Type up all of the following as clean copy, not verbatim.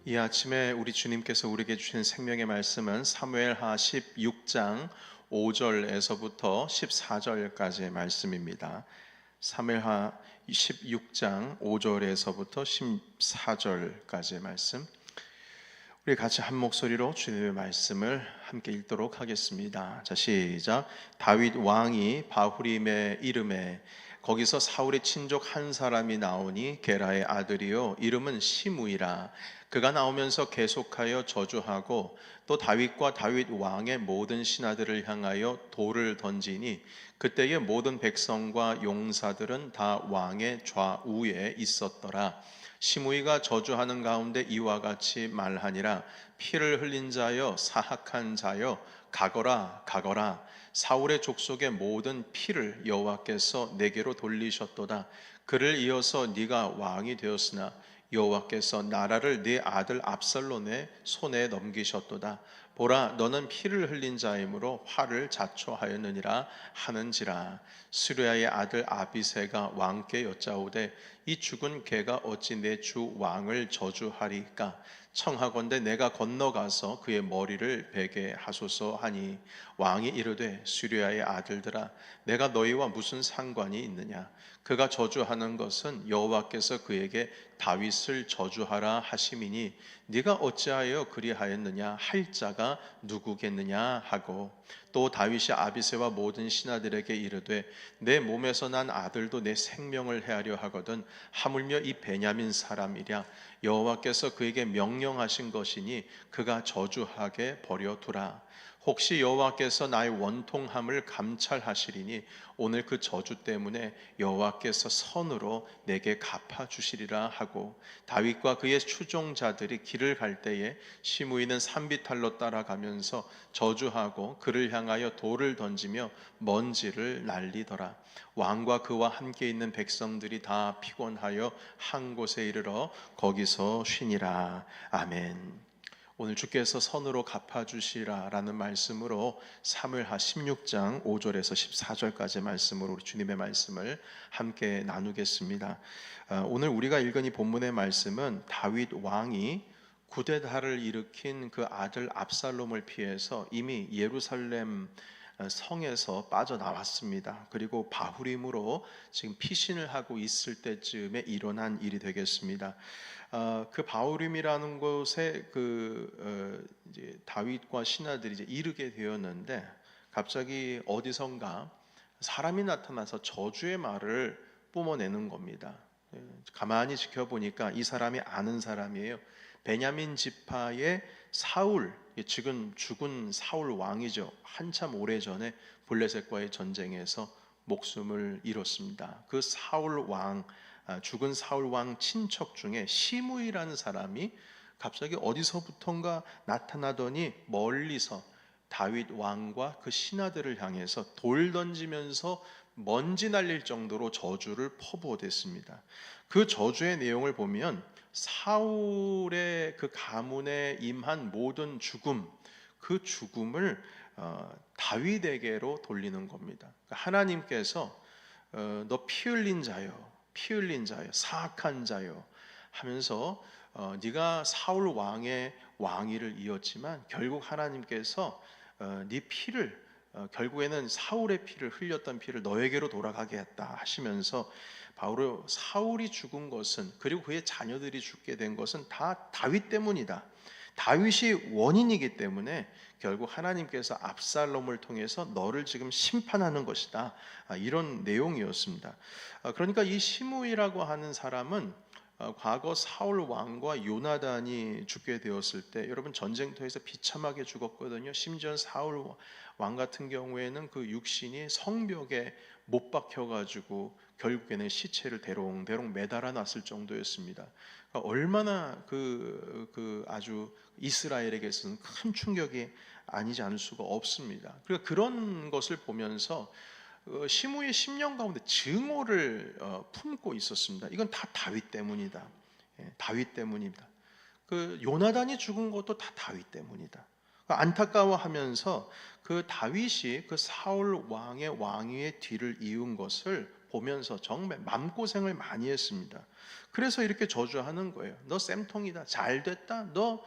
이 아침에 우리 주님께서 우리에게 주신 생명의 말씀은 사무엘하 16장 5절에서부터 14절까지의 말씀입니다. 사무엘하 16장 5절에서부터 14절까지의 말씀. 우리 같이 한 목소리로 주님의 말씀을 함께 읽도록 하겠습니다. 자, 시작. 다윗 왕이 바후림의 이름에 거기서 사울의 친족 한 사람이 나오니 게라의 아들이요 이름은 시므이라. 그가 나오면서 계속하여 저주하고 또 다윗과 다윗 왕의 모든 신하들을 향하여 돌을 던지니 그때의 모든 백성과 용사들은 다 왕의 좌우에 있었더라. 시므이가 저주하는 가운데 이와 같이 말하니라. 피를 흘린 자여 사악한 자여 가거라 가거라. 사울의 족속의 모든 피를 여호와께서 내게로 돌리셨도다. 그를 이어서 네가 왕이 되었으나 여호와께서 나라를 네 아들 압살롬의 손에 넘기셨도다. 보라, 너는 피를 흘린 자이므로 화를 자초하였느니라 하는지라. 스루야의 아들 아비새가 왕께 여짜오되 이 죽은 개가 어찌 내 주 왕을 저주하리까? 청하건대 내가 건너가서 그의 머리를 베게 하소서 하니 왕이 이르되 스루야의 아들들아 내가 너희와 무슨 상관이 있느냐? 그가 저주하는 것은 여호와께서 그에게 다윗을 저주하라 하심이니 네가 어찌하여 그리하였느냐 할 자가 누구겠느냐 하고 또 다윗이 아비새와 모든 신하들에게 이르되 내 몸에서 난 아들도 내 생명을 해하려 하거든 하물며 이 베냐민 사람이랴. 여호와께서 그에게 명령하신 것이니 그가 저주하게 버려두라. 혹시 여호와께서 나의 원통함을 감찰하시리니 오늘 그 저주 때문에 여호와께서 선으로 내게 갚아주시리라 하고 다윗과 그의 추종자들이 길을 갈 때에 시므이는 산비탈로 따라가면서 저주하고 그를 향하여 돌을 던지며 먼지를 날리더라. 왕과 그와 함께 있는 백성들이 다 피곤하여 한 곳에 이르러 거기서 쉬니라. 아멘. 오늘 주께서 선으로 갚아주시라라는 말씀으로 사무엘하 16장 5절에서 14절까지 말씀으로 우리 주님의 말씀을 함께 나누겠습니다. 오늘 우리가 읽은 이 본문의 말씀은 다윗 왕이 구데타를 일으킨 그 아들 압살롬을 피해서 이미 예루살렘 성에서 빠져나왔습니다. 그리고 바후림으로 지금 피신을 하고 있을 때쯤에 일어난 일이 되겠습니다. 그 바후림이라는 곳에 이제 다윗과 신하들이 이제 이르게 되었는데 갑자기 어디선가 사람이 나타나서 저주의 말을 뿜어내는 겁니다. 가만히 지켜보니까 이 사람이 아는 사람이에요. 베냐민 지파의 사울, 지금 죽은 사울 왕이죠. 한참 오래전에 블레셋과의 전쟁에서 목숨을 잃었습니다. 그 사울 왕, 죽은 사울 왕 친척 중에 시므이라는 사람이 갑자기 어디서부턴가 나타나더니 멀리서 다윗 왕과 그 신하들을 향해서 돌 던지면서 먼지 날릴 정도로 저주를 퍼부어댔습니다. 그 저주의 내용을 보면 사울의 그 가문에 임한 모든 죽음, 그 죽음을 다윗에게로 돌리는 겁니다. 하나님께서 너 피 흘린 자요, 피 흘린 자요, 사악한 자요 하면서 네가 사울 왕의 왕위를 이었지만 결국 하나님께서 네 피를 결국에는 사울의 피를 흘렸던 피를 너에게로 돌아가게 했다 하시면서 바로 사울이 죽은 것은 그리고 그의 자녀들이 죽게 된 것은 다 다윗 때문이다. 다윗이 원인이기 때문에 결국 하나님께서 압살롬을 통해서 너를 지금 심판하는 것이다. 이런 내용이었습니다. 그러니까 이 시므이라고 하는 사람은 과거 사울 왕과 요나단이 죽게 되었을 때 여러분 전쟁터에서 비참하게 죽었거든요. 심지어 사울 왕 같은 경우에는 그 육신이 성벽에 못 박혀가지고 결국에는 시체를 대롱대롱 매달아 놨을 정도였습니다. 그러니까 얼마나 아주 이스라엘에게서는 큰 충격이 아니지 않을 수가 없습니다. 그러니까 그런 것을 보면서 시므이의 10년 가운데 증오를 품고 있었습니다. 이건 다 다윗 때문이다. 다윗 때문입니다. 그 요나단이 죽은 것도 다 다윗 때문이다. 안타까워하면서 그 다윗이 그 사울 왕의 왕위의 뒤를 이은 것을 보면서 정말 마음고생을 많이 했습니다. 그래서 이렇게 저주하는 거예요. 너 쌤통이다. 잘 됐다. 너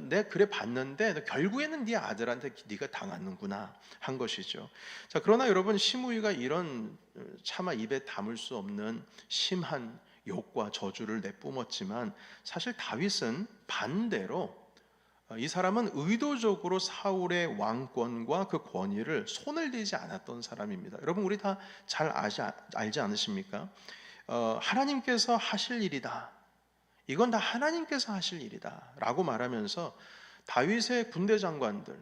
내 그래 봤는데 너 결국에는 네 아들한테 네가 당하는구나 한 것이죠. 자, 그러나 여러분, 시므이가 이런 차마 입에 담을 수 없는 심한 욕과 저주를 내뿜었지만 사실 다윗은 반대로 이 사람은 의도적으로 사울의 왕권과 그 권위를 손을 대지 않았던 사람입니다. 여러분, 우리 다 잘 알지 않으십니까? 하나님께서 하실 일이다. 이건 다 하나님께서 하실 일이다 라고 말하면서 다윗의 군대 장관들,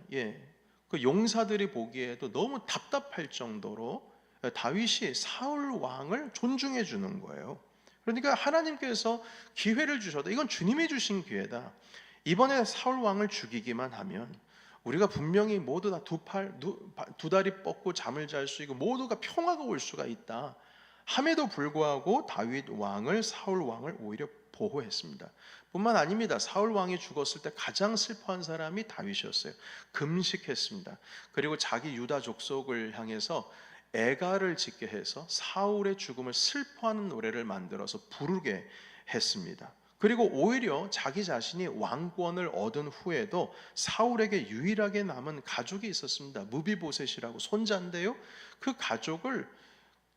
그 용사들이 보기에도 너무 답답할 정도로 다윗이 사울 왕을 존중해 주는 거예요. 그러니까 하나님께서 기회를 주셔도 이건 주님이 주신 기회다. 이번에 사울 왕을 죽이기만 하면 우리가 분명히 모두 다 두 다리 뻗고 잠을 잘 수 있고 모두가 평화가 올 수가 있다 함에도 불구하고 다윗 왕을, 사울 왕을 오히려 보호했습니다. 뿐만 아닙니다. 사울 왕이 죽었을 때 가장 슬퍼한 사람이 다윗이었어요. 금식했습니다. 그리고 자기 유다 족속을 향해서 애가를 짓게 해서 사울의 죽음을 슬퍼하는 노래를 만들어서 부르게 했습니다. 그리고 오히려 자기 자신이 왕권을 얻은 후에도 사울에게 유일하게 남은 가족이 있었습니다. 무비보셋이라고 손자인데요, 그 가족을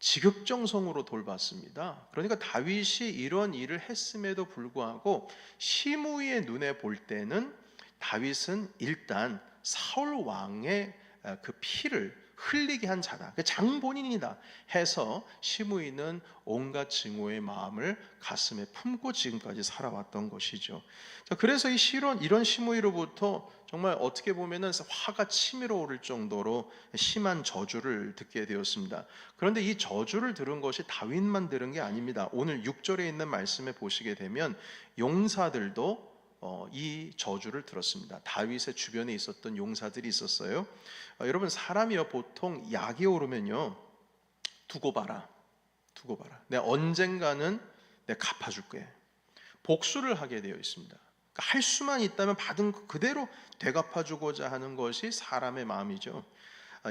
지극정성으로 돌봤습니다. 그러니까 다윗이 이런 일을 했음에도 불구하고 시므이의 눈에 볼 때는 다윗은 일단 사울 왕의 그 피를 흘리게 한 자다, 장본인이다 해서 시므이는 온갖 증오의 마음을 가슴에 품고 지금까지 살아왔던 것이죠. 자, 그래서 이런 시므이로부터 정말 어떻게 보면은 화가 치밀어 오를 정도로 심한 저주를 듣게 되었습니다. 그런데 이 저주를 들은 것이 다윗만 들은 게 아닙니다. 오늘 6절에 있는 말씀에 보시게 되면 용사들도 이 저주를 들었습니다. 다윗의 주변에 있었던 용사들이 있었어요. 여러분, 사람이요 보통 약이 오르면요 두고 봐라. 내가 언젠가는 내가 갚아줄 거야. 복수를 하게 되어 있습니다. 그러니까 할 수만 있다면 받은 거 그대로 되갚아주고자 하는 것이 사람의 마음이죠.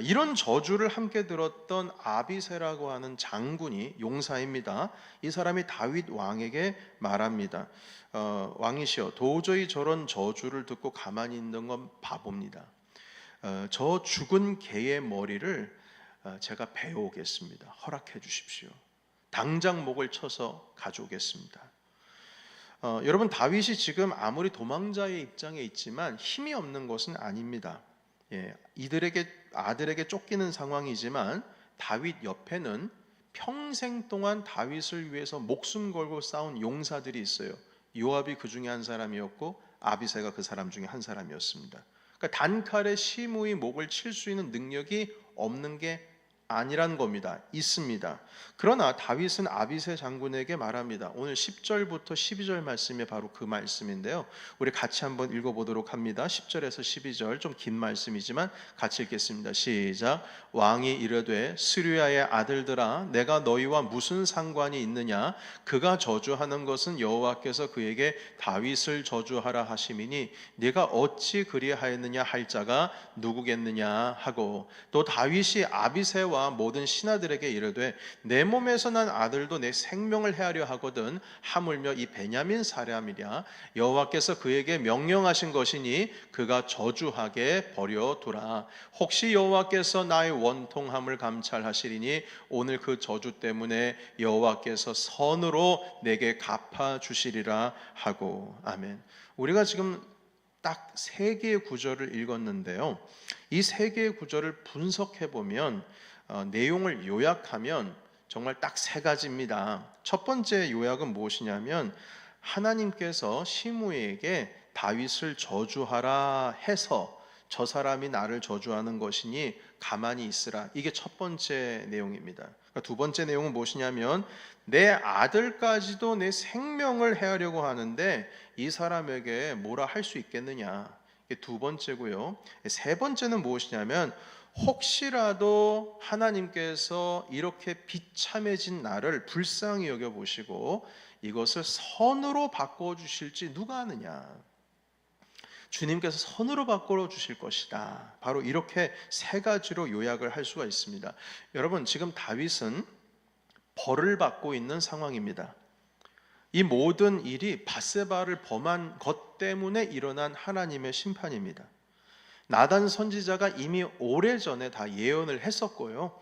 이런 저주를 함께 들었던 아비새라고 하는 장군이 용사입니다. 이 사람이 다윗 왕에게 말합니다. 왕이시여, 도저히 저런 저주를 듣고 가만히 있는 건 바보입니다. 저 죽은 개의 머리를 제가 베어오겠습니다. 허락해 주십시오. 당장 목을 쳐서 가져오겠습니다. 여러분, 다윗이 지금 아무리 도망자의 입장에 있지만 힘이 없는 것은 아닙니다. 아들에게 쫓기는 상황이지만 다윗 옆에는 평생 동안 다윗을 위해서 목숨 걸고 싸운 용사들이 있어요. 요압이 그 중에 한 사람이었고 아비새가 그 사람 중에 한 사람이었습니다. 그러니까 단칼에 시므이 목을 칠 수 있는 능력이 없는 게 아니란 겁니다. 있습니다. 그러나 다윗은 아비새 장군에게 말합니다. 오늘 10절부터 12절 말씀이 바로 그 말씀인데요, 우리 같이 한번 읽어보도록 합니다. 10절에서 12절, 좀 긴 말씀이지만 같이 읽겠습니다. 시작. 왕이 이르되 스루야의 아들들아, 내가 너희와 무슨 상관이 있느냐? 그가 저주하는 것은 여호와께서 그에게 다윗을 저주하라 하심이니 네가 어찌 그리하였느냐 할 자가 누구겠느냐 하고, 또 다윗이 아비새와 모든 신하들에게 이르되 내 몸에서 난 아들도 내 생명을 해하려 하거든 하물며 이 베냐민 사람이랴. 여호와께서 그에게 명령하신 것이니 그가 저주하게 버려두라. 혹시 여호와께서 나의 원통함을 감찰하시리니 오늘 그 저주 때문에 여호와께서 선으로 내게 갚아주시리라 하고. 아멘. 우리가 지금 딱 3개의 구절을 읽었는데요, 이 3개의 구절을 분석해 보면 내용을 요약하면 정말 딱 3가지입니다. 첫 번째 요약은 무엇이냐면, 하나님께서 시므이에게 다윗을 저주하라 해서 저 사람이 나를 저주하는 것이니 가만히 있으라. 이게 첫 번째 내용입니다. 그러니까 두 번째 내용은 무엇이냐면, 내 아들까지도 내 생명을 해하려고 하는데 이 사람에게 뭐라 할 수 있겠느냐. 이게 두 번째고요. 세 번째는 무엇이냐면, 혹시라도 하나님께서 이렇게 비참해진 나를 불쌍히 여겨보시고 이것을 선으로 바꿔주실지 누가 아느냐. 주님께서 선으로 바꿔주실 것이다. 바로 이렇게 3가지로 요약을 할 수가 있습니다. 여러분, 지금 다윗은 벌을 받고 있는 상황입니다. 이 모든 일이 밧세바를 범한 것 때문에 일어난 하나님의 심판입니다. 나단 선지자가 이미 오래전에 다 예언을 했었고요.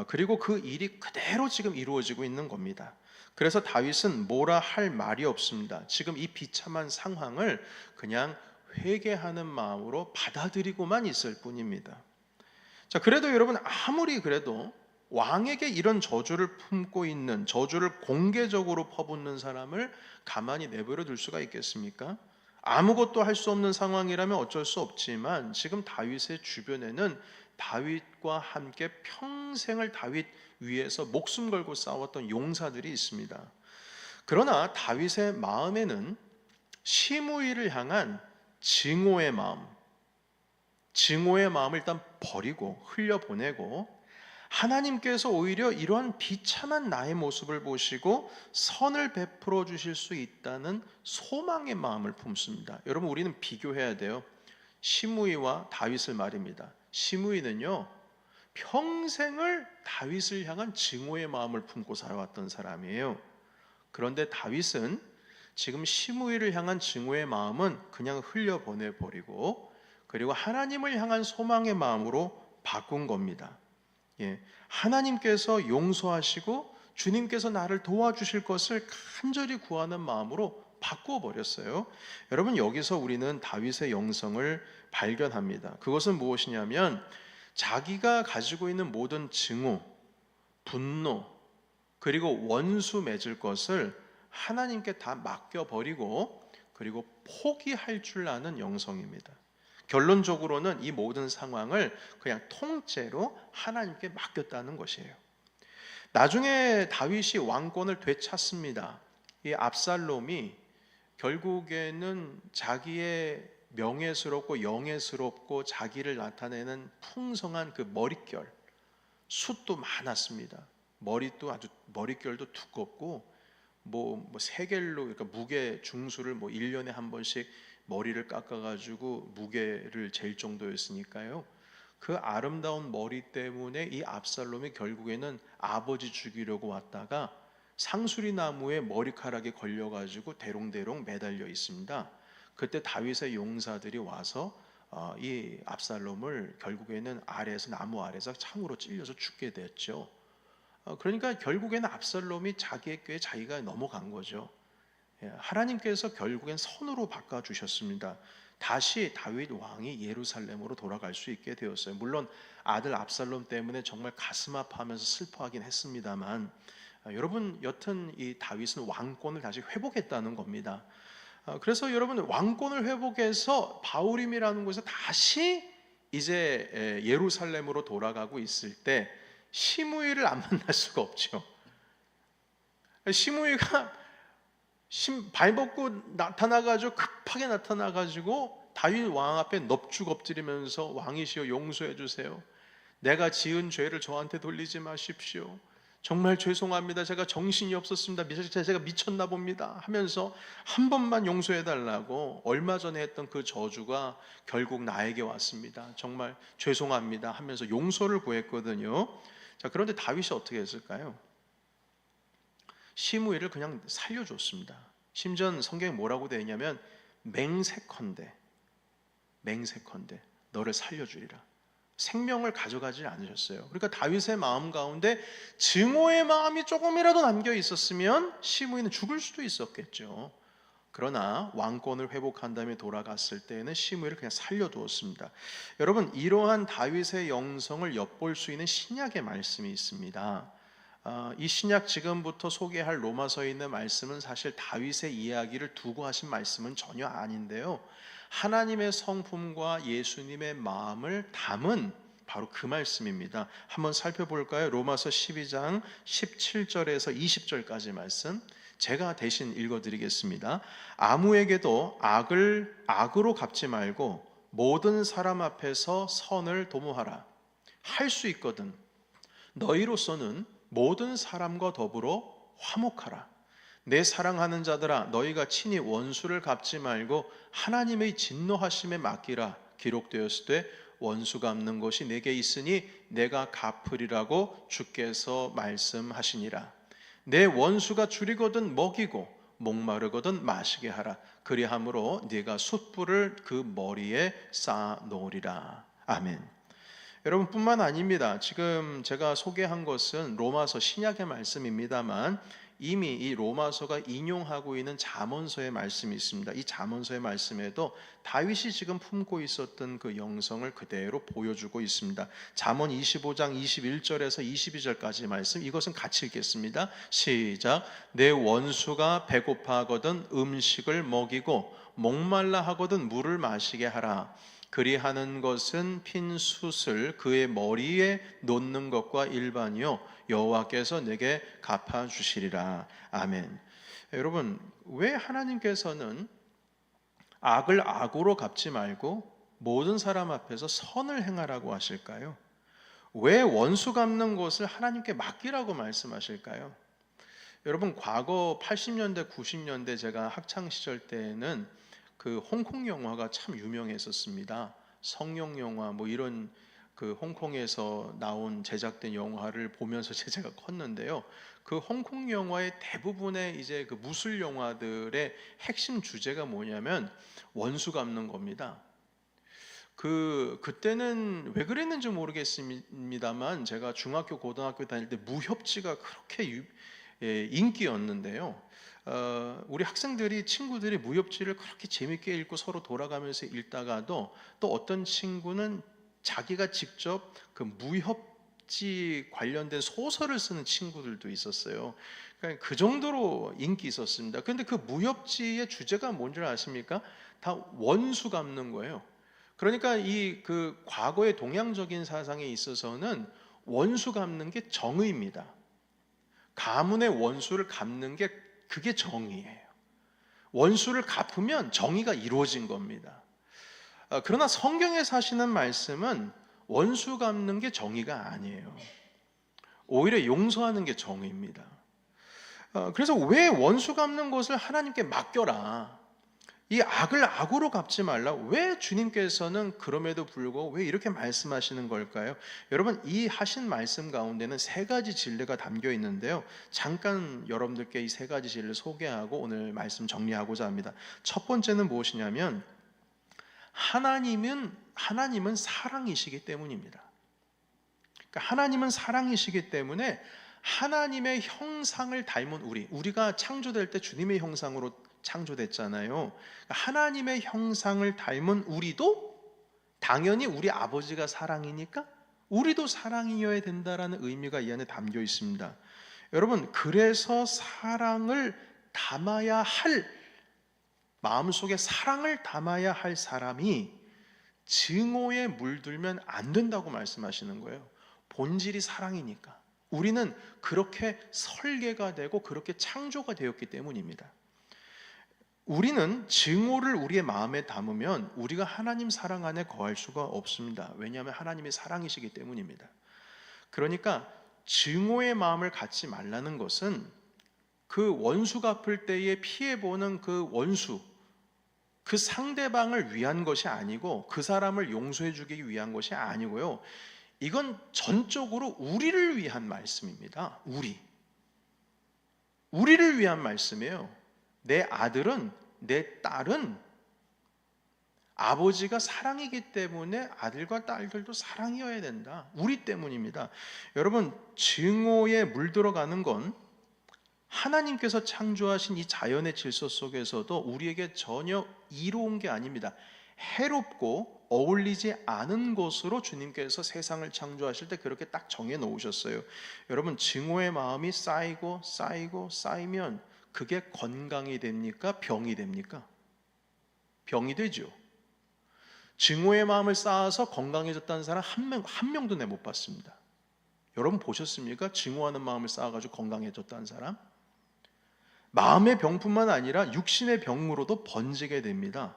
그리고 그 일이 그대로 지금 이루어지고 있는 겁니다. 그래서 다윗은 뭐라 할 말이 없습니다. 지금 이 비참한 상황을 그냥 회개하는 마음으로 받아들이고만 있을 뿐입니다. 자, 그래도 여러분, 아무리 그래도 왕에게 이런 저주를 품고 있는, 저주를 공개적으로 퍼붓는 사람을 가만히 내버려 둘 수가 있겠습니까? 아무것도 할 수 없는 상황이라면 어쩔 수 없지만 지금 다윗의 주변에는 다윗과 함께 평생을 다윗 위에서 목숨 걸고 싸웠던 용사들이 있습니다. 그러나 다윗의 마음에는 시므이를 향한 증오의 마음을 일단 버리고 흘려보내고, 하나님께서 오히려 이러한 비참한 나의 모습을 보시고 선을 베풀어 주실 수 있다는 소망의 마음을 품습니다. 여러분, 우리는 비교해야 돼요. 시므이와 다윗을 말입니다. 시므이는요, 평생을 다윗을 향한 증오의 마음을 품고 살아왔던 사람이에요. 그런데 다윗은 지금 시므이를 향한 증오의 마음은 그냥 흘려보내 버리고, 그리고 하나님을 향한 소망의 마음으로 바꾼 겁니다. 하나님께서 용서하시고 주님께서 나를 도와주실 것을 간절히 구하는 마음으로 바꾸어 버렸어요. 여러분, 여기서 우리는 다윗의 영성을 발견합니다. 그것은 무엇이냐면 자기가 가지고 있는 모든 증오, 분노, 그리고 원수 맺을 것을 하나님께 다 맡겨버리고 그리고 포기할 줄 아는 영성입니다. 결론적으로는 이 모든 상황을 그냥 통째로 하나님께 맡겼다는 것이에요. 나중에 다윗이 왕권을 되찾습니다. 이 압살롬이 결국에는 자기의 명예스럽고 영예스럽고 자기를 나타내는 풍성한 그 머릿결, 숱도 많았습니다. 머릿결도 두껍고 세겔로, 그러니까 무게 중수를 1년에 한 번씩 머리를 깎아가지고 무게를 잴 정도였으니까요. 그 아름다운 머리 때문에 이 압살롬이 결국에는 아버지 죽이려고 왔다가 상수리 나무에 머리카락에 걸려가지고 대롱대롱 매달려 있습니다. 그때 다윗의 용사들이 와서 이 압살롬을 결국에는 나무 아래에서 창으로 찔려서 죽게 됐죠. 그러니까 결국에는 압살롬이 자기의 꾀에 자기가 넘어간 거죠. 하나님께서 결국엔 선으로 바꿔주셨습니다. 다시 다윗 왕이 예루살렘으로 돌아갈 수 있게 되었어요. 물론 아들 압살롬 때문에 정말 가슴 아파하면서 슬퍼하긴 했습니다만, 여러분, 여튼 이 다윗은 왕권을 다시 회복했다는 겁니다. 그래서 여러분, 왕권을 회복해서 바울임이라는 곳에 다시 이제 예루살렘으로 돌아가고 있을 때 시므이를 안 만날 수가 없죠. 시므이가 발 벗고 나타나가지고, 급하게 나타나가지고 다윗 왕 앞에 넙죽 엎드리면서 왕이시여 용서해 주세요. 내가 지은 죄를 저한테 돌리지 마십시오. 정말 죄송합니다. 제가 정신이 없었습니다. 제가 미쳤나 봅니다 하면서 한 번만 용서해 달라고 얼마 전에 했던 그 저주가 결국 나에게 왔습니다. 정말 죄송합니다 하면서 용서를 구했거든요. 자, 그런데 다윗이 어떻게 했을까요? 시므이를 그냥 살려줬습니다. 심지어 성경에 뭐라고 되어 있냐면 맹세컨대 너를 살려주리라. 생명을 가져가지 않으셨어요. 그러니까 다윗의 마음 가운데 증오의 마음이 조금이라도 남겨 있었으면 시므이는 죽을 수도 있었겠죠. 그러나 왕권을 회복한 다음에 돌아갔을 때에는 시므이를 그냥 살려두었습니다. 여러분, 이러한 다윗의 영성을 엿볼 수 있는 신약의 말씀이 있습니다. 이 신약 지금부터 소개할 로마서에 있는 말씀은 사실 다윗의 이야기를 두고 하신 말씀은 전혀 아닌데요, 하나님의 성품과 예수님의 마음을 담은 바로 그 말씀입니다. 한번 살펴볼까요? 로마서 12장 17절에서 20절까지 말씀 제가 대신 읽어드리겠습니다. 아무에게도 악을 악으로 갚지 말고 모든 사람 앞에서 선을 도모하라. 할 수 있거든 너희로서는 모든 사람과 더불어 화목하라. 내 사랑하는 자들아, 너희가 친히 원수를 갚지 말고 하나님의 진노하심에 맡기라. 기록되었을 때 원수 갚는 것이 내게 있으니 내가 갚으리라고 주께서 말씀하시니라. 내 원수가 줄이거든 먹이고 목마르거든 마시게 하라. 그리함으로 네가 숯불을 그 머리에 쌓아 놓으리라. 아멘. 여러분 뿐만 아닙니다. 지금 제가 소개한 것은 로마서 신약의 말씀입니다만 이미 이 로마서가 인용하고 있는 잠언서의 말씀이 있습니다. 이 잠언서의 말씀에도 다윗이 지금 품고 있었던 그 영성을 그대로 보여주고 있습니다. 잠언 25장 21절에서 22절까지 말씀, 이것은 같이 읽겠습니다. 시작. 내 원수가 배고파하거든 음식을 먹이고 목말라 하거든 물을 마시게 하라. 그리하는 것은 핀 숯을 그의 머리에 놓는 것과 일반이요 여호와께서 내게 갚아주시리라. 아멘. 여러분, 왜 하나님께서는 악을 악으로 갚지 말고 모든 사람 앞에서 선을 행하라고 하실까요? 왜 원수 갚는 것을 하나님께 맡기라고 말씀하실까요? 여러분, 과거 80년대 90년대 제가 학창 시절 때에는 그 홍콩 영화가 참 유명했었습니다. 성룡 영화 뭐 이런 그 홍콩에서 나온 제작된 영화를 보면서 제가 컸는데요. 그 홍콩 영화의 대부분의 이제 그 무술 영화들의 핵심 주제가 뭐냐면 원수 갚는 겁니다. 그때는 왜 그랬는지 모르겠습니다만 제가 중학교 고등학교 다닐 때 무협지가 그렇게 인기였는데요. 우리 학생들이 친구들이 무협지를 그렇게 재밌게 읽고 서로 돌아가면서 읽다가도 또 어떤 친구는 자기가 직접 그 무협지 관련된 소설을 쓰는 친구들도 있었어요. 그러니까 그 정도로 인기 있었습니다. 그런데 그 무협지의 주제가 뭔지 아십니까? 다 원수 갚는 거예요. 그러니까 이 그 과거의 동양적인 사상에 있어서는 원수 갚는 게 정의입니다. 가문의 원수를 갚는 게 그게 정의예요. 원수를 갚으면 정의가 이루어진 겁니다. 그러나 성경에 사시는 말씀은 원수 갚는 게 정의가 아니에요. 오히려 용서하는 게 정의입니다. 그래서 왜 원수 갚는 것을 하나님께 맡겨라, 이 악을 악으로 갚지 말라, 왜 주님께서는 그럼에도 불구하고 왜 이렇게 말씀하시는 걸까요? 여러분, 이 하신 말씀 가운데는 세 가지 진리가 담겨 있는데요, 잠깐 여러분들께 이 세 가지 진리를 소개하고 오늘 말씀 정리하고자 합니다. 첫 번째는 무엇이냐면 하나님은 사랑이시기 때문입니다. 그러니까 하나님은 사랑이시기 때문에 하나님의 형상을 닮은 우리가 창조될 때 주님의 형상으로 창조됐잖아요. 하나님의 형상을 닮은 우리도 당연히 우리 아버지가 사랑이니까 우리도 사랑이어야 된다라는 의미가 이 안에 담겨 있습니다. 여러분, 그래서 사랑을 담아야 할, 마음속에 사랑을 담아야 할 사람이 증오에 물들면 안 된다고 말씀하시는 거예요. 본질이 사랑이니까. 우리는 그렇게 설계가 되고 그렇게 창조가 되었기 때문입니다. 우리는 증오를 우리의 마음에 담으면 우리가 하나님 사랑 안에 거할 수가 없습니다. 왜냐하면 하나님이 사랑이시기 때문입니다. 그러니까 증오의 마음을 갖지 말라는 것은 그 원수 갚을 때에 피해보는 그 원수, 그 상대방을 위한 것이 아니고 그 사람을 용서해 주기 위한 것이 아니고요, 이건 전적으로 우리를 위한 말씀입니다. 우리를 위한 말씀이에요. 내 아들은, 내 딸은 아버지가 사랑이기 때문에 아들과 딸들도 사랑이어야 된다. 우리 때문입니다. 여러분, 증오에 물들어가는 건 하나님께서 창조하신 이 자연의 질서 속에서도 우리에게 전혀 이로운 게 아닙니다. 해롭고 어울리지 않은 것으로 주님께서 세상을 창조하실 때 그렇게 딱 정해 놓으셨어요. 여러분, 증오의 마음이 쌓이면 그게 건강이 됩니까? 병이 됩니까? 병이 되죠. 증오의 마음을 쌓아서 건강해졌다는 사람 한 명도 내 못 봤습니다. 여러분 보셨습니까? 증오하는 마음을 쌓아가지고 건강해졌다는 사람? 마음의 병뿐만 아니라 육신의 병으로도 번지게 됩니다.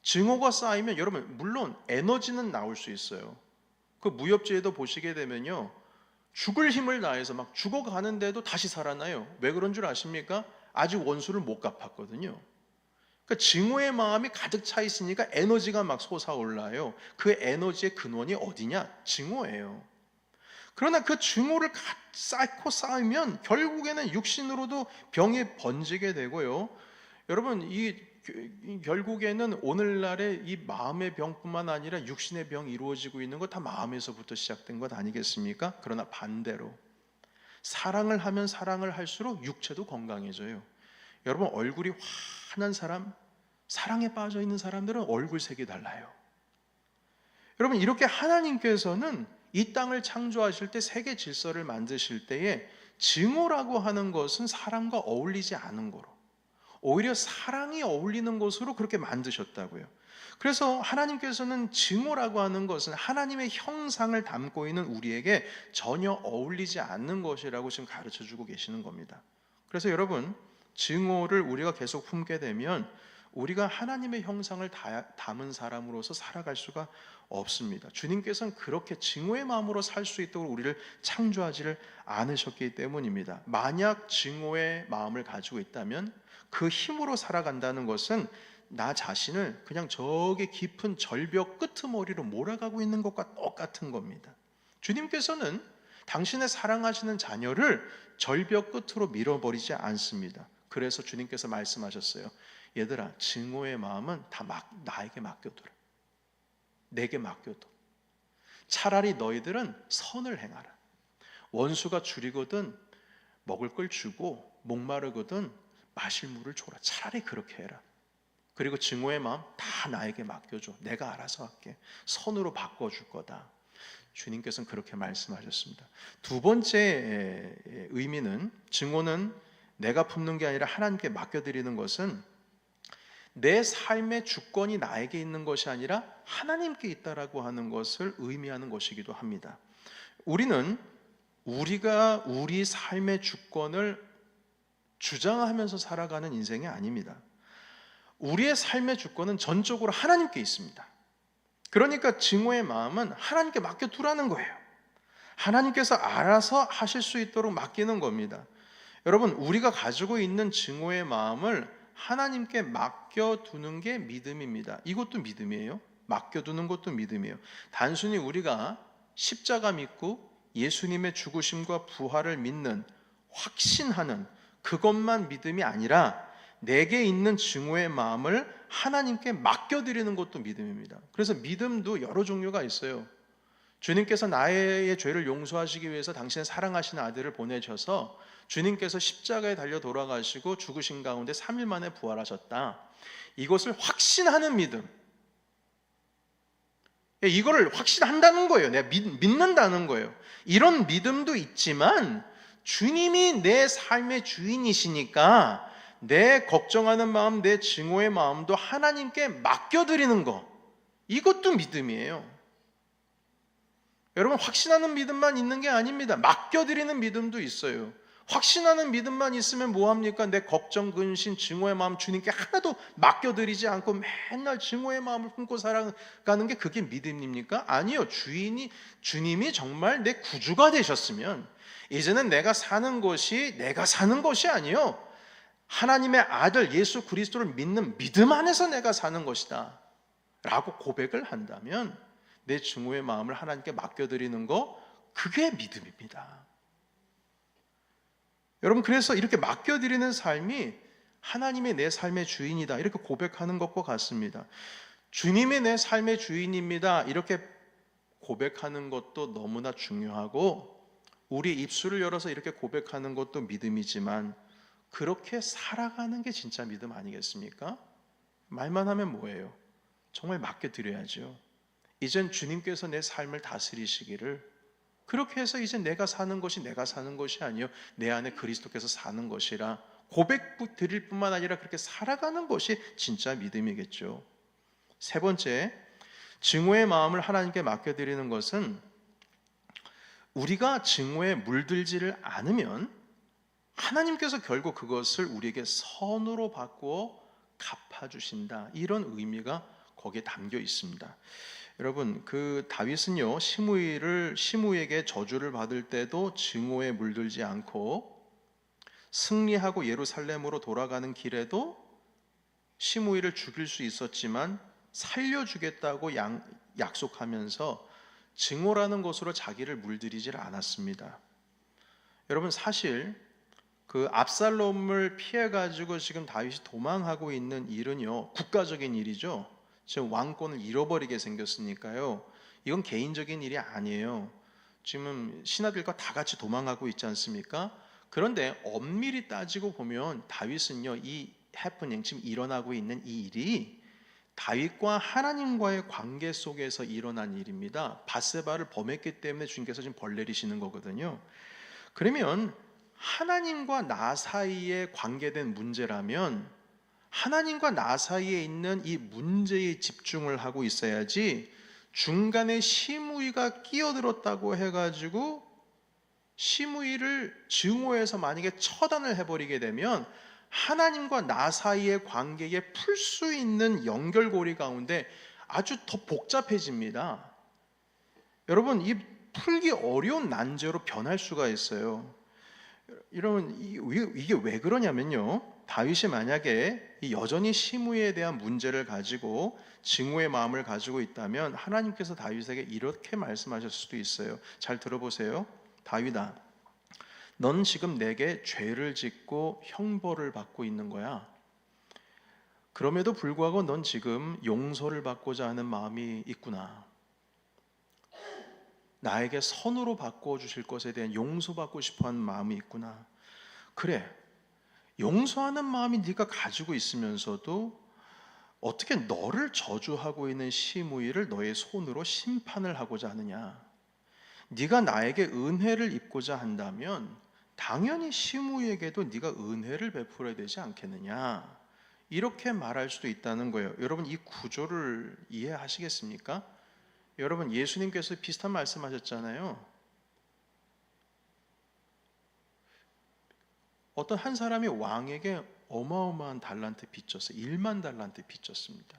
증오가 쌓이면 여러분, 물론 에너지는 나올 수 있어요. 그 무협지에도 보시게 되면요, 죽을 힘을 다해서 막 죽어가는데도 다시 살아나요. 왜 그런 줄 아십니까? 아직 원수를 못 갚았거든요. 그러니까 증오의 마음이 가득 차 있으니까 에너지가 막 솟아올라요. 그 에너지의 근원이 어디냐? 증오예요. 그러나 그 증오를 쌓고 쌓으면 결국에는 육신으로도 병이 번지게 되고요. 여러분, 결국에는 오늘날의 이 마음의 병뿐만 아니라 육신의 병이 이루어지고 있는 것 다 마음에서부터 시작된 것 아니겠습니까? 그러나 반대로 사랑을 하면 사랑을 할수록 육체도 건강해져요. 여러분, 얼굴이 환한 사람, 사랑에 빠져 있는 사람들은 얼굴색이 달라요. 여러분, 이렇게 하나님께서는 이 땅을 창조하실 때 세계 질서를 만드실 때에 증오라고 하는 것은 사람과 어울리지 않은 거로, 오히려 사랑이 어울리는 것으로 그렇게 만드셨다고요. 그래서 하나님께서는 증오라고 하는 것은 하나님의 형상을 담고 있는 우리에게 전혀 어울리지 않는 것이라고 지금 가르쳐 주고 계시는 겁니다. 그래서 여러분, 증오를 우리가 계속 품게 되면 우리가 하나님의 형상을 담은 사람으로서 살아갈 수가 없습니다. 주님께서는 그렇게 증오의 마음으로 살 수 있도록 우리를 창조하지를 않으셨기 때문입니다. 만약 증오의 마음을 가지고 있다면 그 힘으로 살아간다는 것은 나 자신을 그냥 저기 깊은 절벽 끄트머리로 몰아가고 있는 것과 똑같은 겁니다. 주님께서는 당신의 사랑하시는 자녀를 절벽 끝으로 밀어버리지 않습니다. 그래서 주님께서 말씀하셨어요. 얘들아, 증오의 마음은 다 나에게 맡겨둬라. 내게 맡겨둬. 차라리 너희들은 선을 행하라. 원수가 줄이거든 먹을 걸 주고, 목마르거든 마실 물을 줘라. 차라리 그렇게 해라. 그리고 증오의 마음 다 나에게 맡겨줘. 내가 알아서 할게. 선으로 바꿔줄 거다. 주님께서는 그렇게 말씀하셨습니다. 두 번째 의미는, 증오는 내가 품는 게 아니라 하나님께 맡겨드리는 것은 내 삶의 주권이 나에게 있는 것이 아니라 하나님께 있다라고 하는 것을 의미하는 것이기도 합니다. 우리가 우리 삶의 주권을 주장하면서 살아가는 인생이 아닙니다. 우리의 삶의 주권은 전적으로 하나님께 있습니다. 그러니까 증오의 마음은 하나님께 맡겨두라는 거예요. 하나님께서 알아서 하실 수 있도록 맡기는 겁니다. 여러분, 우리가 가지고 있는 증오의 마음을 하나님께 맡겨두는 게 믿음입니다. 이것도 믿음이에요. 맡겨두는 것도 믿음이에요. 단순히 우리가 십자가 믿고 예수님의 죽으심과 부활을 믿는, 확신하는 그것만 믿음이 아니라 내게 있는 증오의 마음을 하나님께 맡겨드리는 것도 믿음입니다. 그래서 믿음도 여러 종류가 있어요. 주님께서 나의 죄를 용서하시기 위해서 당신의 사랑하시는 아들을 보내셔서 주님께서 십자가에 달려 돌아가시고 죽으신 가운데 3일 만에 부활하셨다. 이것을 확신하는 믿음. 이거를 확신한다는 거예요. 내가 믿는다는 거예요. 이런 믿음도 있지만 주님이 내 삶의 주인이시니까 내 걱정하는 마음, 내 증오의 마음도 하나님께 맡겨드리는 것, 이것도 믿음이에요. 여러분, 확신하는 믿음만 있는 게 아닙니다. 맡겨드리는 믿음도 있어요. 확신하는 믿음만 있으면 뭐합니까? 내 걱정, 근심, 증오의 마음 주님께 하나도 맡겨드리지 않고 맨날 증오의 마음을 품고 살아가는 게 그게 믿음입니까? 아니요. 주님이 정말 내 구주가 되셨으면 이제는 내가 사는 것이 아니요, 하나님의 아들 예수 그리스도를 믿는 믿음 안에서 내가 사는 것이다 라고 고백을 한다면 내 증오의 마음을 하나님께 맡겨드리는 거, 그게 믿음입니다. 여러분, 그래서 이렇게 맡겨드리는 삶이 하나님이 내 삶의 주인이다 이렇게 고백하는 것과 같습니다. 주님이 내 삶의 주인입니다 이렇게 고백하는 것도 너무나 중요하고, 우리 입술을 열어서 이렇게 고백하는 것도 믿음이지만 그렇게 살아가는 게 진짜 믿음 아니겠습니까? 말만 하면 뭐예요? 정말 맡겨드려야죠. 이젠 주님께서 내 삶을 다스리시기를, 그렇게 해서 이제 내가 사는 것이 아니요, 내 안에 그리스도께서 사는 것이라 고백 드릴 뿐만 아니라 그렇게 살아가는 것이 진짜 믿음이겠죠. 세 번째, 증오의 마음을 하나님께 맡겨드리는 것은 우리가 증오에 물들지를 않으면 하나님께서 결국 그것을 우리에게 선으로 바꾸어 갚아주신다, 이런 의미가 거기에 담겨 있습니다. 여러분, 그 다윗은요, 시므이에게 저주를 받을 때도 증오에 물들지 않고, 승리하고 예루살렘으로 돌아가는 길에도 시므이를 죽일 수 있었지만 살려주겠다고 약속하면서 증오라는 것으로 자기를 물들이질 않았습니다. 여러분, 사실 그 압살롬을 피해 가지고 지금 다윗이 도망하고 있는 일은요, 국가적인 일이죠. 지금 왕권을 잃어버리게 생겼으니까요. 이건 개인적인 일이 아니에요. 지금 신하들과 다 같이 도망하고 있지 않습니까? 그런데 엄밀히 따지고 보면 다윗은요, 이 해프닝, 지금 일어나고 있는 이 일이 다윗과 하나님과의 관계 속에서 일어난 일입니다. 밧세바를 범했기 때문에 주님께서 지금 벌 내리시는 거거든요. 그러면 하나님과 나 사이에 관계된 문제라면 하나님과 나 사이에 있는 이 문제에 집중을 하고 있어야지, 중간에 시므이가 끼어들었다고 해가지고 시므이를 증오해서 만약에 처단을 해버리게 되면 하나님과 나 사이의 관계에 풀 수 있는 연결고리 가운데 아주 더 복잡해집니다. 여러분, 이 풀기 어려운 난제로 변할 수가 있어요. 여러분, 이게 왜 그러냐면요, 다윗이 만약에 여전히 시므이에 대한 문제를 가지고 증오의 마음을 가지고 있다면 하나님께서 다윗에게 이렇게 말씀하셨을 수도 있어요. 잘 들어보세요. 다윗아, 넌 지금 내게 죄를 짓고 형벌을 받고 있는 거야. 그럼에도 불구하고 넌 지금 용서를 받고자 하는 마음이 있구나. 나에게 선으로 바꿔주실 것에 대한 용서받고 싶어하는 마음이 있구나. 그래, 용서하는 마음이 네가 가지고 있으면서도 어떻게 너를 저주하고 있는 시므이를 너의 손으로 심판을 하고자 하느냐. 네가 나에게 은혜를 입고자 한다면 당연히 시므이에게도 네가 은혜를 베풀어야 되지 않겠느냐. 이렇게 말할 수도 있다는 거예요. 여러분, 이 구조를 이해하시겠습니까? 여러분, 예수님께서 비슷한 말씀하셨잖아요. 어떤 한 사람이 왕에게 어마어마한 달란트 빚졌어요. 1만 달란트 빚졌습니다.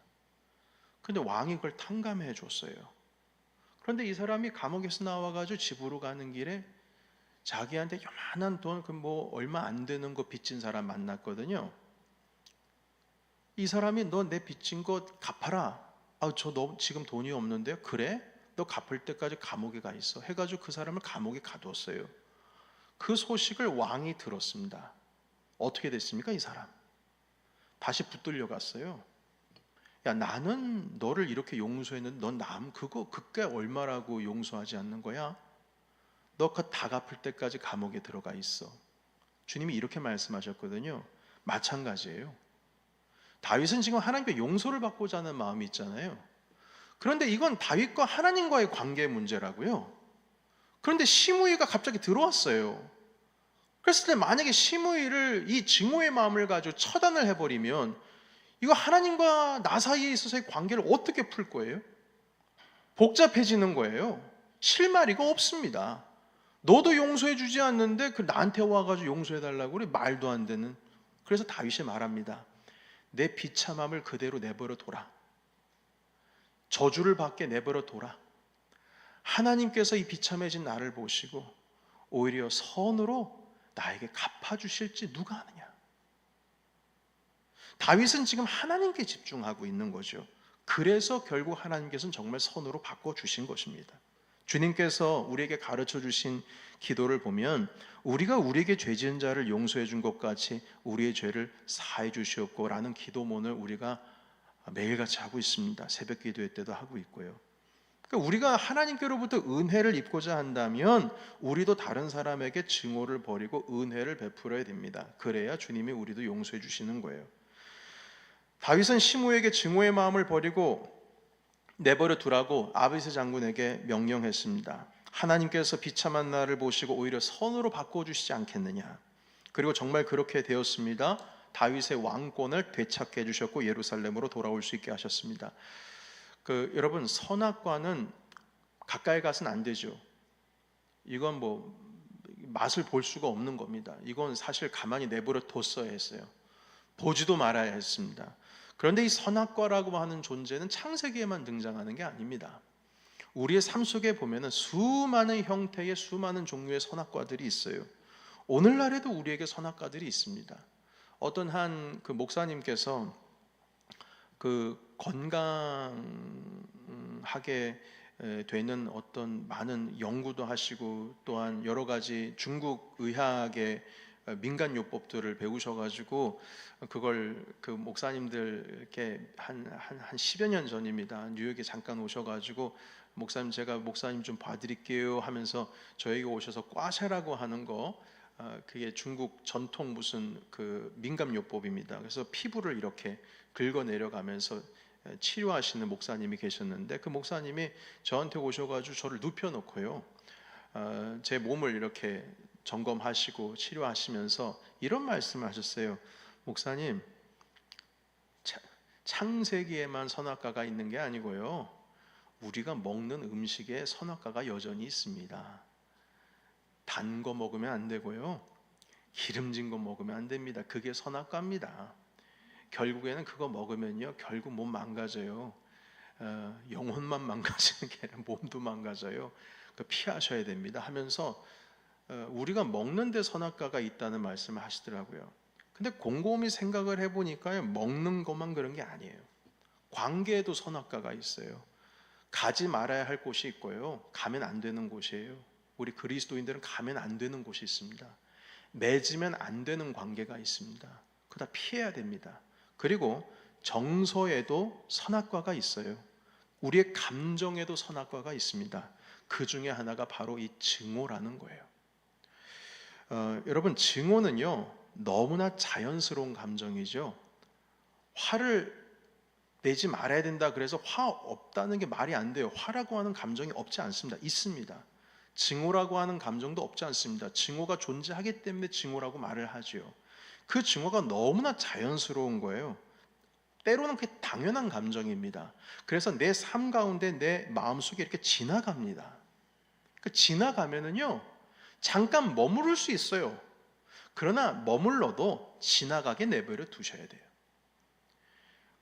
그런데 왕이 그걸 탕감해 줬어요. 그런데 이 사람이 감옥에서 나와가지고 집으로 가는 길에 자기한테 요만한 돈, 그 뭐 얼마 안 되는 거 빚진 사람 만났거든요. 이 사람이 너 내 빚진 거 갚아라. 너 지금 돈이 없는데요. 그래? 너 갚을 때까지 감옥에 가 있어. 해가지고 그 사람을 감옥에 가두었어요. 그 소식을 왕이 들었습니다. 어떻게 됐습니까? 이 사람 다시 붙들려 갔어요. 야, 나는 너를 이렇게 용서했는데 넌 그거 그게 얼마라고 용서하지 않는 거야? 너 그거 다 갚을 때까지 감옥에 들어가 있어. 주님이 이렇게 말씀하셨거든요. 마찬가지예요. 다윗은 지금 하나님께 용서를 받고자 하는 마음이 있잖아요. 그런데 이건 다윗과 하나님과의 관계 문제라고요. 그런데 시므이가 갑자기 들어왔어요. 그랬을 때 만약에 시므이를 이 증오의 마음을 가지고 처단을 해버리면 이거 하나님과 나 사이에 있어서의 관계를 어떻게 풀 거예요? 복잡해지는 거예요. 실마리가 없습니다. 너도 용서해 주지 않는데 나한테 와가지고 용서해 달라고 그래? 말도 안 되는. 그래서 다윗이 말합니다. 내 비참함을 그대로 내버려 둬라. 저주를 받게 내버려 둬라. 하나님께서 이 비참해진 나를 보시고 오히려 선으로 나에게 갚아주실지 누가 아느냐. 다윗은 지금 하나님께 집중하고 있는 거죠. 그래서 결국 하나님께서는 정말 선으로 바꿔주신 것입니다. 주님께서 우리에게 가르쳐 주신 기도를 보면 우리가 우리에게 죄 지은 자를 용서해 준 것 같이 우리의 죄를 사해 주시옵고 라는 기도문을 우리가 매일같이 하고 있습니다. 새벽 기도회 때도 하고 있고요. 그러니까 우리가 하나님께로부터 은혜를 입고자 한다면 우리도 다른 사람에게 증오를 버리고 은혜를 베풀어야 됩니다. 그래야 주님이 우리도 용서해 주시는 거예요. 다윗은 시므에게 증오의 마음을 버리고 내버려 두라고 아비스 장군에게 명령했습니다. 하나님께서 비참한 나를 보시고 오히려 선으로 바꿔주시지 않겠느냐. 그리고 정말 그렇게 되었습니다. 다윗의 왕권을 되찾게 해주셨고 예루살렘으로 돌아올 수 있게 하셨습니다. 여러분, 선악과는 가까이 가서는 안 되죠. 이건 뭐 맛을 볼 수가 없는 겁니다. 이건 사실 가만히 내버려 뒀어야 했어요. 보지도 말아야 했습니다. 그런데 이 선악과라고 하는 존재는 창세기에만 등장하는 게 아닙니다. 우리의 삶 속에 보면은 수많은 형태의 수많은 종류의 선악과들이 있어요. 오늘날에도 우리에게 선악과들이 있습니다. 어떤 한 목사님께서 건강하게 되는 어떤 많은 연구도 하시고 또한 여러 가지 중국 의학의 민간 요법들을 배우셔가지고 그걸 그 목사님들께 한 10여 년 전입니다. 뉴욕에 잠깐 오셔가지고 목사님, 제가 목사님 좀 봐드릴게요 하면서 저에게 오셔서 꽈샤라고 하는 거, 그게 중국 전통 무슨 그 민감 요법입니다. 그래서 피부를 이렇게 긁어 내려가면서 치료하시는 목사님이 계셨는데, 그 목사님이 저한테 오셔가지고 저를 눕혀놓고요, 제 몸을 이렇게 점검하시고 치료하시면서 이런 말씀을 하셨어요. 목사님, 창세기에만 선악과가 있는 게 아니고요, 우리가 먹는 음식에 선악과가 여전히 있습니다. 단 거 먹으면 안 되고요, 기름진 거 먹으면 안 됩니다. 그게 선악과입니다. 결국에는 그거 먹으면요, 결국 몸 망가져요. 영혼만 망가지는 게 아니라 몸도 망가져요. 피하셔야 됩니다 하면서 우리가 먹는 데 선악과가 있다는 말씀을 하시더라고요. 근데 곰곰이 생각을 해보니까요, 먹는 것만 그런 게 아니에요. 관계에도 선악과가 있어요. 가지 말아야 할 곳이 있고요, 가면 안 되는 곳이에요. 우리 그리스도인들은 가면 안 되는 곳이 있습니다. 맺으면 안 되는 관계가 있습니다. 그거 다 피해야 됩니다. 그리고 정서에도 선악과가 있어요. 우리의 감정에도 선악과가 있습니다. 그 중에 하나가 바로 이 증오라는 거예요. 여러분, 증오는요, 너무나 자연스러운 감정이죠. 화를 내지 말아야 된다 그래서 화 없다는 게 말이 안 돼요. 화라고 하는 감정이 없지 않습니다. 있습니다. 증오라고 하는 감정도 없지 않습니다. 증오가 존재하기 때문에 증오라고 말을 하죠. 그 증오가 너무나 자연스러운 거예요. 때로는 그게 당연한 감정입니다. 그래서 내 삶 가운데 내 마음속에 이렇게 지나갑니다. 그 지나가면은요, 잠깐 머무를 수 있어요. 그러나 머물러도 지나가게 내버려 두셔야 돼요.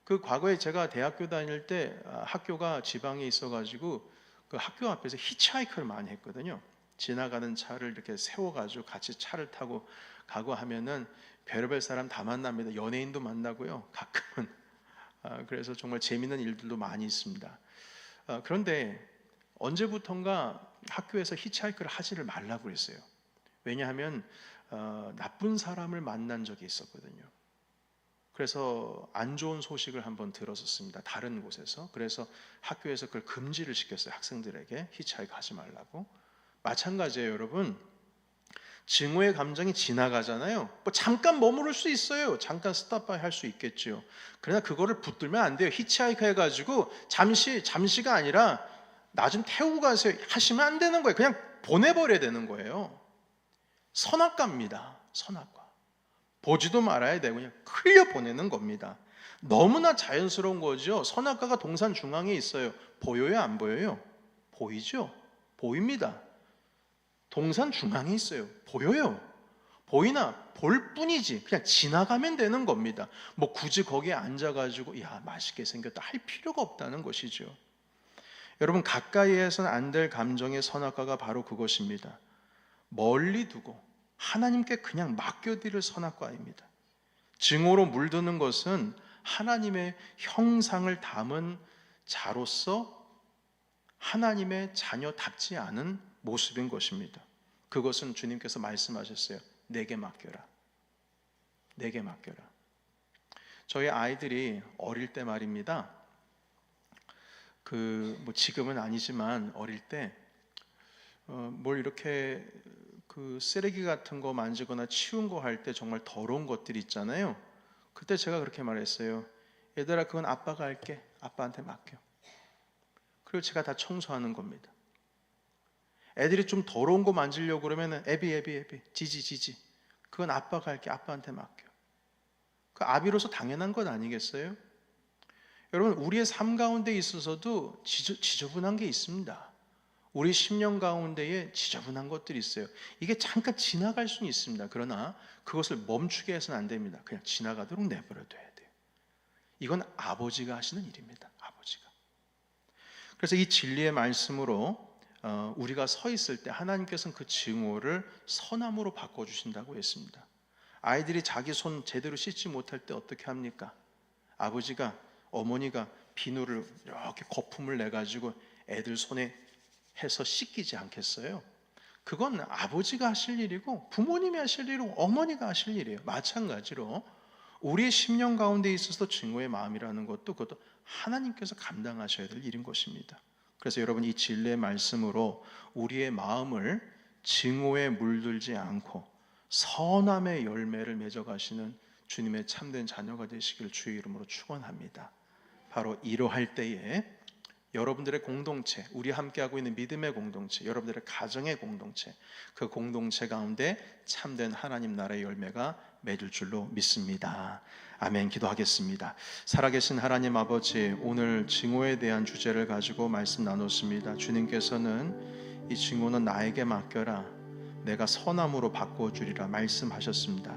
그 과거에 제가 대학교 다닐 때 학교가 지방에 있어가지고 그 학교 앞에서 히치하이크를 많이 했거든요. 지나가는 차를 이렇게 세워가지고 같이 차를 타고 가고 하면은 별의별 사람 다 만납니다. 연예인도 만나고요, 가끔은. 그래서 정말 재미있는 일들도 많이 있습니다. 그런데 언제부턴가 학교에서 히치하이크를 하지를 말라고 그랬어요. 왜냐하면 나쁜 사람을 만난 적이 있었거든요. 그래서 안 좋은 소식을 한번 들었었습니다. 다른 곳에서. 그래서 학교에서 그걸 금지를 시켰어요. 학생들에게 히치하이크 하지 말라고. 마찬가지예요, 여러분. 증오의 감정이 지나가잖아요. 뭐 잠깐 머무를 수 있어요. 잠깐 스탑바이 할 수 있겠죠. 그러나 그거를 붙들면 안 돼요. 히치하이크 해가지고 잠시가 아니라 나 좀 태우고 가세요 하시면 안 되는 거예요. 그냥 보내버려야 되는 거예요. 선악과입니다. 선악과. 보지도 말아야 되고 그냥 흘려보내는 겁니다. 너무나 자연스러운 거죠. 선악과가 동산 중앙에 있어요. 보여요, 안 보여요? 보이죠? 보입니다. 동산 중앙에 있어요. 보여요. 보이나 볼 뿐이지 그냥 지나가면 되는 겁니다. 뭐 굳이 거기에 앉아가지고 야 맛있게 생겼다 할 필요가 없다는 것이죠. 여러분, 가까이에서는 안 될 감정의 선악과가 바로 그것입니다. 멀리 두고 하나님께 그냥 맡겨드릴 선악과입니다. 증오로 물드는 것은 하나님의 형상을 담은 자로서 하나님의 자녀답지 않은 모습인 것입니다. 그것은 주님께서 말씀하셨어요. 내게 맡겨라. 내게 맡겨라. 저희 아이들이 어릴 때 말입니다. 뭐 지금은 아니지만 어릴 때 뭘 이렇게 그 쓰레기 같은 거 만지거나 치운 거 할 때 정말 더러운 것들이 있잖아요. 그때 제가 그렇게 말했어요. 얘들아, 그건 아빠가 할게. 아빠한테 맡겨. 그리고 제가 다 청소하는 겁니다. 애들이 좀 더러운 거 만지려고 그러면은 애비 지지 그건 아빠가 할게. 아빠한테 맡겨. 그 아비로서 당연한 것 아니겠어요? 여러분, 우리의 삶 가운데 있어서도 지저분한 게 있습니다. 우리 심령 가운데에 지저분한 것들이 있어요. 이게 잠깐 지나갈 수는 있습니다. 그러나 그것을 멈추게 해서는 안 됩니다. 그냥 지나가도록 내버려둬야 돼요. 이건 아버지가 하시는 일입니다. 아버지가. 그래서 이 진리의 말씀으로 우리가 서 있을 때 하나님께서는 그 증오를 선함으로 바꿔주신다고 했습니다. 아이들이 자기 손 제대로 씻지 못할 때 어떻게 합니까? 어머니가 비누를 이렇게 거품을 내가지고 애들 손에 해서 씻기지 않겠어요? 그건 아버지가 하실 일이고 부모님이 하실 일이고 어머니가 하실 일이에요. 마찬가지로 우리의 심령 가운데 있어서 증오의 마음이라는 것도 그것도 하나님께서 감당하셔야 될 일인 것입니다. 그래서 여러분, 이 진리의 말씀으로 우리의 마음을 증오에 물들지 않고 선함의 열매를 맺어가시는 주님의 참된 자녀가 되시길 주의 이름으로 축원합니다. 바로 이러할 때에 여러분들의 공동체, 우리 함께하고 있는 믿음의 공동체, 여러분들의 가정의 공동체, 그 공동체 가운데 참된 하나님 나라의 열매가 맺을 줄로 믿습니다. 아멘. 기도하겠습니다. 살아계신 하나님 아버지, 오늘 증오에 대한 주제를 가지고 말씀 나눴습니다. 주님께서는 이 증오는 나에게 맡겨라, 내가 선함으로 바꿔주리라 말씀하셨습니다.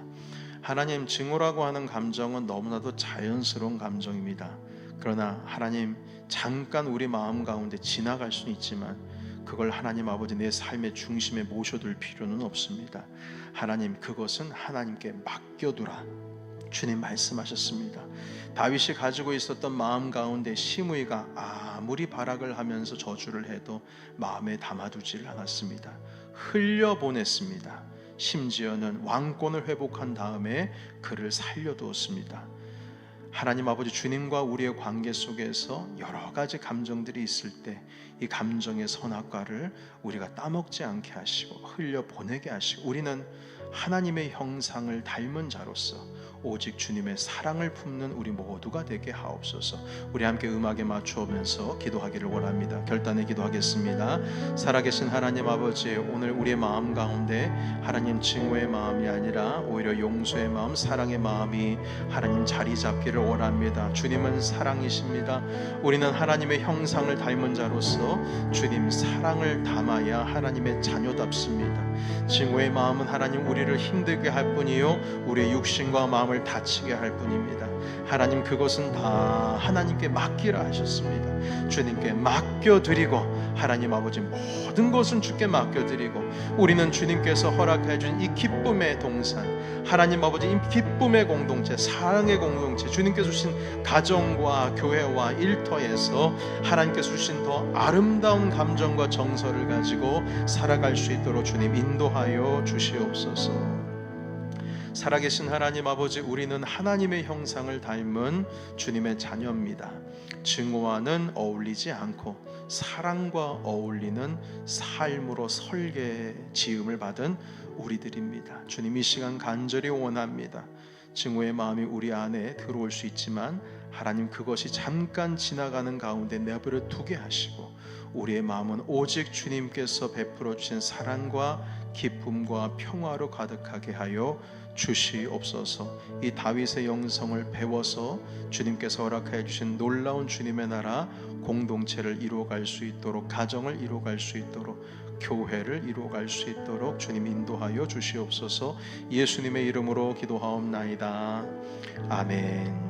하나님, 증오라고 하는 감정은 너무나도 자연스러운 감정입니다. 그러나 하나님, 잠깐 우리 마음 가운데 지나갈 수는 있지만 그걸 하나님 아버지 내 삶의 중심에 모셔둘 필요는 없습니다. 하나님, 그것은 하나님께 맡겨두라 주님 말씀하셨습니다. 다윗이 가지고 있었던 마음 가운데 시므이가 아무리 발악을 하면서 저주를 해도 마음에 담아두질 않았습니다. 흘려보냈습니다. 심지어는 왕권을 회복한 다음에 그를 살려두었습니다. 하나님 아버지, 주님과 우리의 관계 속에서 여러 가지 감정들이 있을 때 이 감정의 선악과를 우리가 따먹지 않게 하시고 흘려보내게 하시고, 우리는 하나님의 형상을 닮은 자로서 오직 주님의 사랑을 품는 우리 모두가 되게 하옵소서. 우리 함께 음악에 맞추면서 기도하기를 원합니다. 결단에 기도하겠습니다. 살아계신 하나님 아버지, 오늘 우리의 마음 가운데 하나님 증오의 마음이 아니라 오히려 용서의 마음, 사랑의 마음이 하나님 자리 잡기를 원합니다. 주님은 사랑이십니다. 우리는 하나님의 형상을 닮은 자로서 주님 사랑을 담아야 하나님의 자녀답습니다. 증오의 마음은 하나님 우리를 힘들게 할 뿐이요 우리의 육신과 마음을 다치게 할 뿐입니다. 하나님, 그것은 다 하나님께 맡기라 하셨습니다. 주님께 맡겨드리고 하나님 아버지, 모든 것은 주께 맡겨드리고 우리는 주님께서 허락해 준 이 기쁨의 동산, 하나님 아버지 이 기쁨의 공동체, 사랑의 공동체, 주님께서 주신 가정과 교회와 일터에서 하나님께서 주신 더 아름다운 감정과 정서를 가지고 살아갈 수 있도록 주님 인도하여 주시옵소서. 살아계신 하나님 아버지, 우리는 하나님의 형상을 닮은 주님의 자녀입니다. 증오와는 어울리지 않고 사랑과 어울리는 삶으로 설계 지음을 받은 우리들입니다. 주님, 이 시간 간절히 원합니다. 증오의 마음이 우리 안에 들어올 수 있지만 하나님, 그것이 잠깐 지나가는 가운데 내버려 두게 하시고 우리의 마음은 오직 주님께서 베풀어 주신 사랑과 기쁨과 평화로 가득하게 하여 주시옵소서. 이 다윗의 영성을 배워서 주님께서 허락해 주신 놀라운 주님의 나라 공동체를 이루어갈 수 있도록, 가정을 이루어갈 수 있도록, 교회를 이루어갈 수 있도록 주님 인도하여 주시옵소서. 예수님의 이름으로 기도하옵나이다. 아멘.